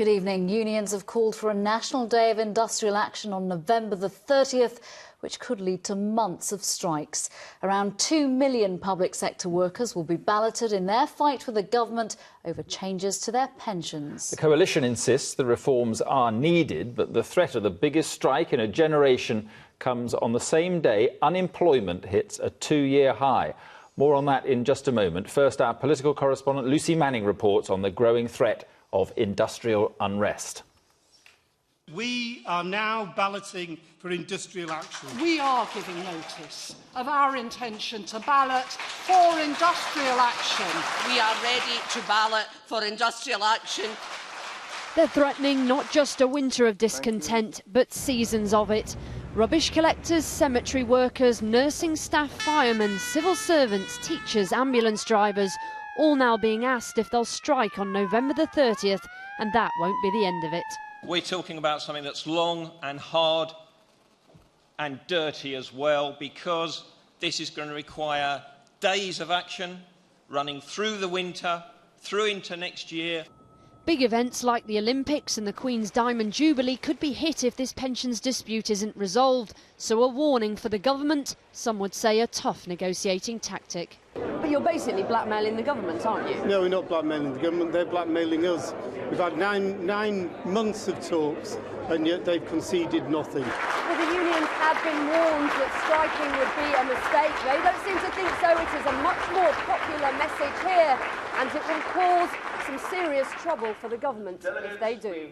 Good evening. Unions have called for a national day of industrial action on November the 30th, which could lead to months of strikes. Around 2 million public sector workers will be balloted in their fight with the government over changes to their pensions. The coalition insists the reforms are needed, but the threat of the biggest strike in a generation comes on the same day unemployment hits a 2-year high. More on that in just a moment. First, our political correspondent Lucy Manning reports on the growing threat of industrial unrest. We are now balloting for industrial action. We are giving notice of our intention to ballot for industrial action. We are ready to ballot for industrial action. They're threatening not just a winter of discontent, but seasons of it. Rubbish collectors, cemetery workers, nursing staff, firemen, civil servants, teachers, ambulance drivers, all now being asked if they'll strike on November the 30th, and that won't be the end of it. We're talking about something that's long and hard and dirty as well, because this is going to require days of action running through the winter, through into next year. Big events like the Olympics and the Queen's Diamond Jubilee could be hit if this pensions dispute isn't resolved. So a warning for the government, some would say a tough negotiating tactic. But you're basically blackmailing the government, aren't you? No, we're not blackmailing the government, they're blackmailing us. We've had nine months of talks and yet they've conceded nothing. Well, the unions have been warned that striking would be a mistake. They don't seem to think so. It is a much more popular message here, and it will cause some serious trouble for the government if they do.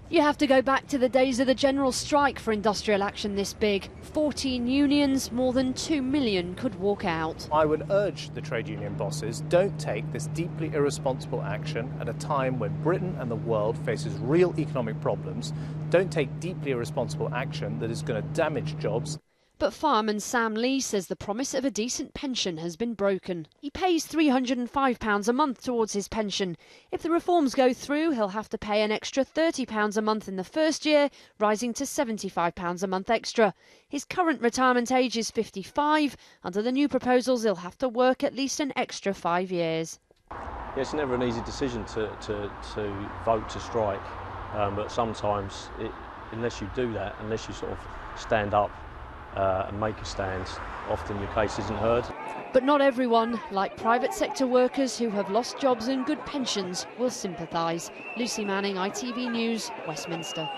You have to go back to the days of the general strike for industrial action this big. 14 unions, more than 2 million could walk out. I would urge the trade union bosses, don't take this deeply irresponsible action at a time when Britain and the world faces real economic problems. Don't take deeply irresponsible action that is going to damage jobs. But fireman Sam Lee says the promise of a decent pension has been broken. He pays £305 a month towards his pension. If the reforms go through, he'll have to pay an extra £30 a month in the first year, rising to £75 a month extra. His current retirement age is 55. Under the new proposals, he'll have to work at least an extra 5 years. Yeah, it's never an easy decision to vote to strike, but sometimes, unless you do that, unless you sort of stand up and make a stand, often your case isn't heard. But not everyone, like private sector workers who have lost jobs and good pensions, will sympathise. Lucy Manning, ITV News, Westminster.